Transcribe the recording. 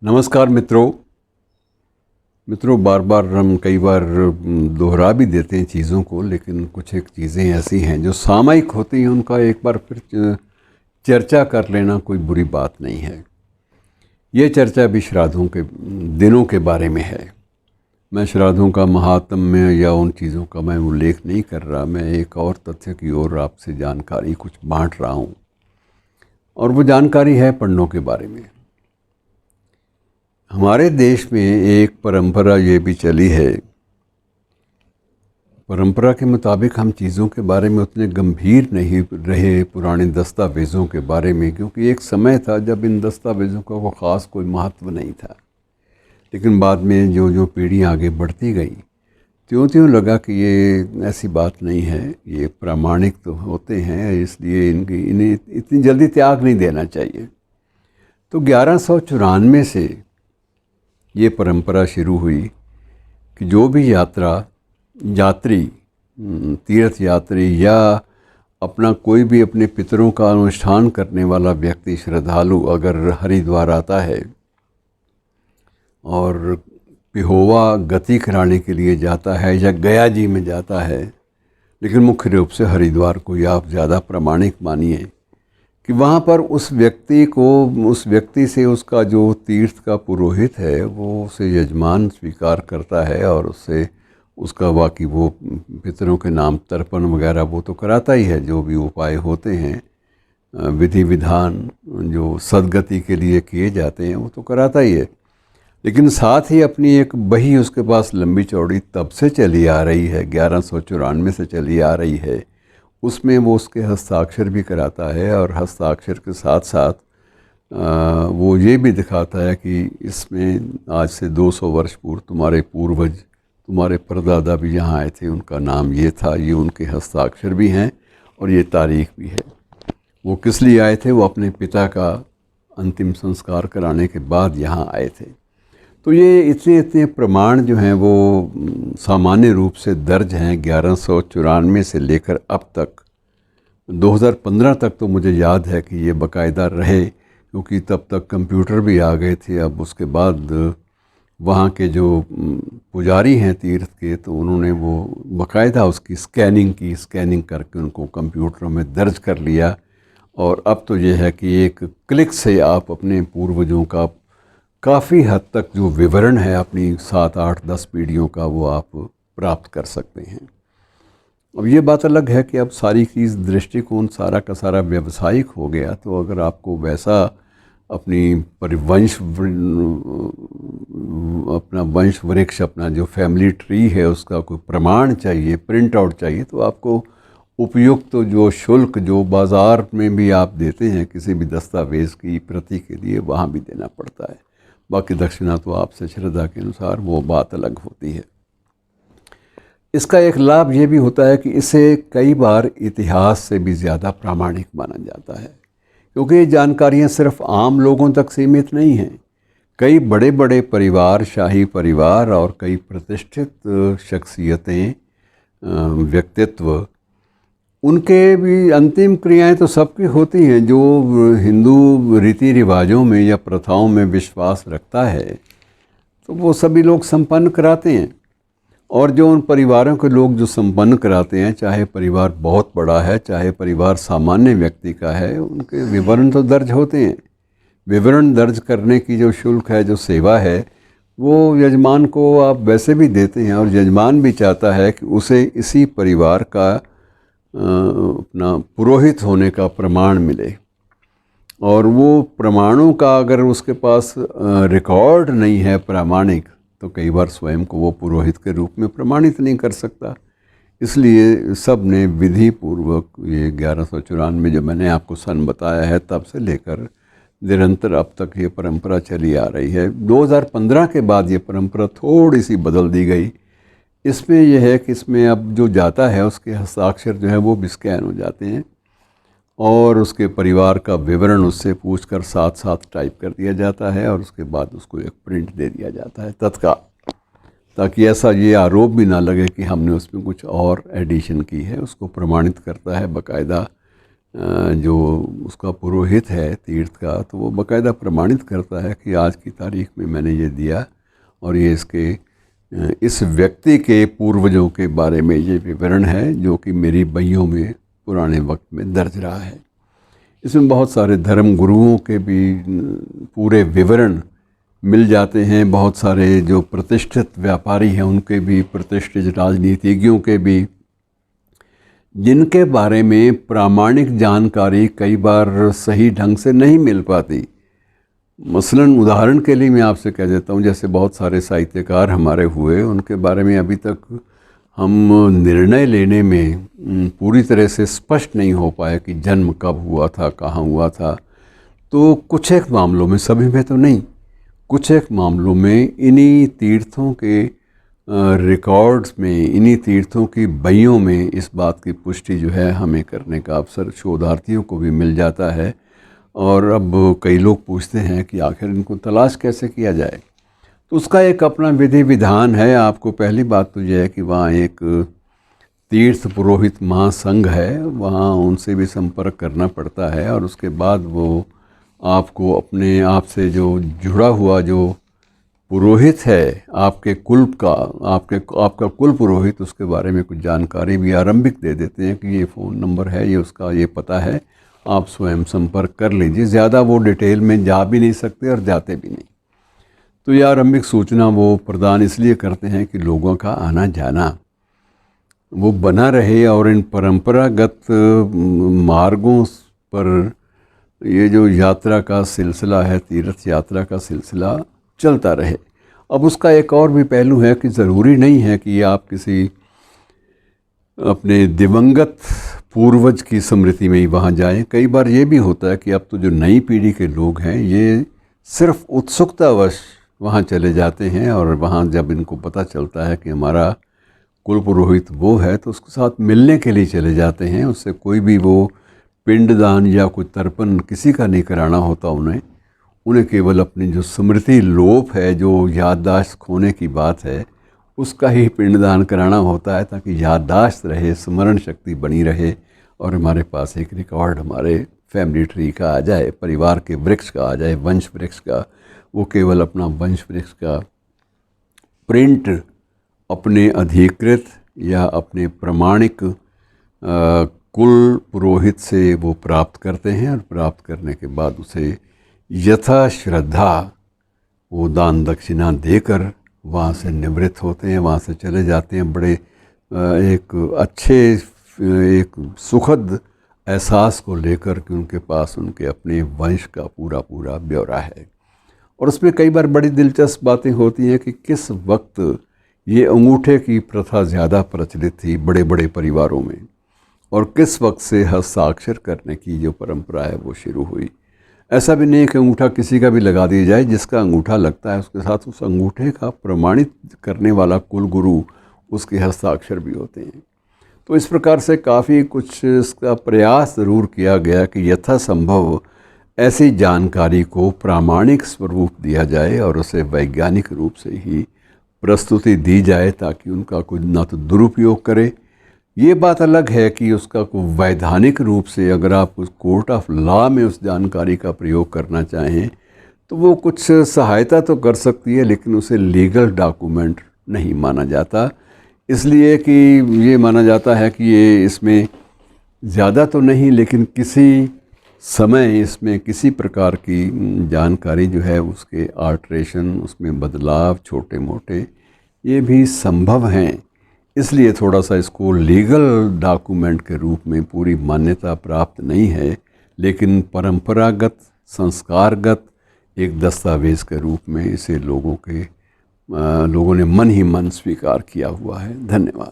नमस्कार मित्रों, बार बार हम कई बार दोहरा भी देते हैं चीज़ों को, लेकिन कुछ एक चीज़ें ऐसी हैं जो सामयिक होती हैं, उनका एक बार फिर चर्चा कर लेना कोई बुरी बात नहीं है। ये चर्चा भी श्राद्धों के दिनों के बारे में है। मैं श्राद्धों का महात्म्य या उन चीज़ों का मैं उल्लेख नहीं कर रहा, मैं एक और तथ्य की ओर आपसे जानकारी कुछ बांट रहा हूँ, और वो जानकारी है पन्नों के बारे में। हमारे देश में एक परंपरा ये भी चली है, परंपरा के मुताबिक हम चीज़ों के बारे में उतने गंभीर नहीं रहे पुराने दस्तावेज़ों के बारे में, क्योंकि एक समय था जब इन दस्तावेज़ों का वो ख़ास कोई महत्व नहीं था। लेकिन बाद में जो पीढ़ी आगे बढ़ती गई, त्यों लगा कि ये ऐसी बात नहीं है, ये प्रामाणिक तो होते हैं, इसलिए इन्हें इतनी जल्दी त्याग नहीं देना चाहिए। तो 1194 से ये परंपरा शुरू हुई कि जो भी यात्री तीर्थ यात्री या अपना कोई भी अपने पितरों का अनुष्ठान करने वाला व्यक्ति, श्रद्धालु अगर हरिद्वार आता है और पिहोवा गति कराने के लिए जाता है या गया जी में जाता है, लेकिन मुख्य रूप से हरिद्वार को ही आप ज़्यादा प्रामाणिक मानिए कि वहाँ पर उस व्यक्ति से उसका जो तीर्थ का पुरोहित है वो उसे यजमान स्वीकार करता है, और उससे उसका बाकी वो पितरों के नाम तर्पण वगैरह वो तो कराता ही है। जो भी उपाय होते हैं, विधि विधान जो सद्गति के लिए किए जाते हैं वो तो कराता ही है। लेकिन साथ ही अपनी एक बही उसके पास लंबी चौड़ी तब से चली आ रही है, 1194 से चली आ रही है। उसमें वो उसके हस्ताक्षर भी कराता है, और हस्ताक्षर के साथ साथ वो ये भी दिखाता है कि इसमें आज से 200 वर्ष पूर्व तुम्हारे पूर्वज, तुम्हारे परदादा भी यहाँ आए थे, उनका नाम ये था, ये उनके हस्ताक्षर भी हैं और ये तारीख भी है। वो किस लिए आए थे? वो अपने पिता का अंतिम संस्कार कराने के बाद यहाँ आए थे। तो ये इतने प्रमाण जो हैं वो सामान्य रूप से दर्ज हैं 1194 से लेकर अब तक 2015 तक। तो मुझे याद है कि ये बाकायदा रहे, क्योंकि तब तक कंप्यूटर भी आ गए थे। अब उसके बाद वहाँ के जो पुजारी हैं तीर्थ के, तो उन्होंने वो बाकायदा उसकी स्कैनिंग करके उनको कंप्यूटरों में दर्ज कर लिया। और अब तो ये है कि एक क्लिक से आप अपने पूर्वजों का काफ़ी हद तक जो विवरण है अपनी 7, 8, 10 पीढ़ियों का वो आप प्राप्त कर सकते हैं। अब ये बात अलग है कि अब सारी चीज़ दृष्टिकोण सारा का सारा व्यावसायिक हो गया, तो अगर आपको वैसा अपनी अपना वंश वृक्ष, अपना जो फैमिली ट्री है उसका कोई प्रमाण चाहिए, प्रिंट आउट चाहिए, तो आपको उपयुक्त तो जो शुल्क जो बाज़ार में भी आप देते हैं किसी भी दस्तावेज़ की प्रति के लिए, वहाँ भी देना पड़ता है। बाकी दक्षिणा तो आपसे श्रद्धा के अनुसार वो बात अलग होती है। इसका एक लाभ ये भी होता है कि इसे कई बार इतिहास से भी ज़्यादा प्रामाणिक माना जाता है, क्योंकि ये जानकारियाँ सिर्फ आम लोगों तक सीमित नहीं हैं। कई बड़े बड़े परिवार, शाही परिवार और कई प्रतिष्ठित शख्सियतें, व्यक्तित्व, उनके भी अंतिम क्रियाएं तो सबकी होती हैं। जो हिंदू रीति रिवाजों में या प्रथाओं में विश्वास रखता है तो वो सभी लोग संपन्न कराते हैं, और जो उन परिवारों के लोग जो संपन्न कराते हैं, चाहे परिवार बहुत बड़ा है चाहे परिवार सामान्य व्यक्ति का है, उनके विवरण तो दर्ज होते हैं। विवरण दर्ज करने की जो शुल्क है, जो सेवा है, वो यजमान को आप वैसे भी देते हैं, और यजमान भी चाहता है कि उसे इसी परिवार का अपना पुरोहित होने का प्रमाण मिले। और वो प्रमाणों का अगर उसके पास रिकॉर्ड नहीं है प्रामाणिक, तो कई बार स्वयं को वो पुरोहित के रूप में प्रमाणित नहीं कर सकता। इसलिए सब ने विधि पूर्वक ये 1194 जो मैंने आपको सन बताया है, तब से लेकर निरंतर अब तक ये परंपरा चली आ रही है। 2015 के बाद ये परंपरा थोड़ी सी बदल दी गई। इसमें यह है कि इसमें अब जो जाता है उसके हस्ताक्षर जो है वो भी स्कैन हो जाते हैं, और उसके परिवार का विवरण उससे पूछकर साथ साथ टाइप कर दिया जाता है, और उसके बाद उसको एक प्रिंट दे दिया जाता है तत्काल, ताकि ऐसा ये आरोप भी ना लगे कि हमने उसमें कुछ और एडिशन की है। उसको प्रमाणित करता है बाकायदा जो उसका पुरोहित है तीर्थ का, तो वो बाकायदा प्रमाणित करता है कि आज की तारीख में मैंने ये दिया और ये इसके इस व्यक्ति के पूर्वजों के बारे में ये विवरण है जो कि मेरी बइयों में पुराने वक्त में दर्ज रहा है। इसमें बहुत सारे धर्म गुरुओं के भी पूरे विवरण मिल जाते हैं, बहुत सारे जो प्रतिष्ठित व्यापारी हैं उनके भी, प्रतिष्ठित राजनीतिज्ञों के भी, जिनके बारे में प्रामाणिक जानकारी कई बार सही ढंग से नहीं मिल पाती। मसलन उदाहरण के लिए मैं आपसे कह देता हूँ, जैसे बहुत सारे साहित्यकार हमारे हुए, उनके बारे में अभी तक हम निर्णय लेने में पूरी तरह से स्पष्ट नहीं हो पाए कि जन्म कब हुआ था, कहाँ हुआ था। तो कुछ एक मामलों में, सभी में तो नहीं, कुछ एक मामलों में इन्हीं तीर्थों के रिकॉर्ड्स में, इन्हीं तीर्थों की बइयों में इस बात की पुष्टि जो है हमें करने का अवसर शोधार्थियों को भी मिल जाता है। और अब कई लोग पूछते हैं कि आखिर इनको तलाश कैसे किया जाए, तो उसका एक अपना विधि विधान है। आपको पहली बात तो यह है कि वहाँ एक तीर्थ पुरोहित महासंघ है, वहाँ उनसे भी संपर्क करना पड़ता है और उसके बाद वो आपको अपने आप से जो जुड़ा हुआ जो पुरोहित है आपके कुल का, आपका कुल पुरोहित, उसके बारे में कुछ जानकारी भी आरंभिक दे देते हैं कि ये फ़ोन नंबर है, ये उसका ये पता है, आप स्वयं संपर्क कर लीजिए। ज़्यादा वो डिटेल में जा भी नहीं सकते और जाते भी नहीं। तो ये आरंभिक सूचना वो प्रदान इसलिए करते हैं कि लोगों का आना जाना वो बना रहे और इन परंपरागत मार्गों पर ये जो यात्रा का सिलसिला है, तीर्थ यात्रा का सिलसिला चलता रहे। अब उसका एक और भी पहलू है कि ज़रूरी नहीं है कि आप किसी अपने दिवंगत पूर्वज की स्मृति में ही वहाँ जाएं। कई बार ये भी होता है कि अब तो जो नई पीढ़ी के लोग हैं ये सिर्फ उत्सुकतावश वहाँ चले जाते हैं और वहाँ जब इनको पता चलता है कि हमारा कुल पुरोहित वो है तो उसके साथ मिलने के लिए चले जाते हैं। उससे कोई भी वो पिंडदान या कोई तर्पण किसी का नहीं कराना होता उन्हें केवल अपनी जो स्मृति लोप है, जो याददाश्त खोने की बात है, उसका ही पिंडदान कराना होता है ताकि याददाश्त रहे, स्मरण शक्ति बनी रहे और हमारे पास एक रिकॉर्ड हमारे फैमिली ट्री का आ जाए, परिवार के वृक्ष का आ जाए, वंश वृक्ष का। वो केवल अपना वंश वृक्ष का प्रिंट अपने अधिकृत या अपने प्रमाणिक कुल पुरोहित से वो प्राप्त करते हैं और प्राप्त करने के बाद उसे यथा श्रद्धा वो दान दक्षिणा देकर वहाँ से निवृत्त होते हैं, वहाँ से चले जाते हैं बड़े एक अच्छे, एक सुखद एहसास को लेकर कि उनके पास उनके अपने वंश का पूरा पूरा ब्यौरा है। और उसमें कई बार बड़ी दिलचस्प बातें होती हैं कि किस वक्त ये अंगूठे की प्रथा ज़्यादा प्रचलित थी बड़े बड़े परिवारों में और किस वक्त से हस्ताक्षर करने की जो परंपरा है वो शुरू हुई। ऐसा भी नहीं कि अंगूठा किसी का भी लगा दिया जाए, जिसका अंगूठा लगता है उसके साथ उस अंगूठे का प्रमाणित करने वाला कुल गुरु उसके हस्ताक्षर भी होते हैं। तो इस प्रकार से काफ़ी कुछ इसका प्रयास ज़रूर किया गया कि यथासंभव ऐसी जानकारी को प्रामाणिक स्वरूप दिया जाए और उसे वैज्ञानिक रूप से ही प्रस्तुति दी जाए ताकि उनका कोई ना तो दुरुपयोग करे। ये बात अलग है कि उसका कोई वैधानिक रूप से अगर आप उस कोर्ट ऑफ लॉ में उस जानकारी का प्रयोग करना चाहें तो वो कुछ सहायता तो कर सकती है, लेकिन उसे लीगल डॉक्यूमेंट नहीं माना जाता, इसलिए कि ये माना जाता है कि ये इसमें ज़्यादा तो नहीं लेकिन किसी समय इसमें किसी प्रकार की जानकारी जो है उसके अल्ट्रेशन, उसमें बदलाव छोटे मोटे ये भी संभव हैं। इसलिए थोड़ा सा इसको लीगल डॉक्यूमेंट के रूप में पूरी मान्यता प्राप्त नहीं है, लेकिन परंपरागत संस्कारगत एक दस्तावेज़ के रूप में इसे लोगों ने मन ही मन स्वीकार किया हुआ है। धन्यवाद।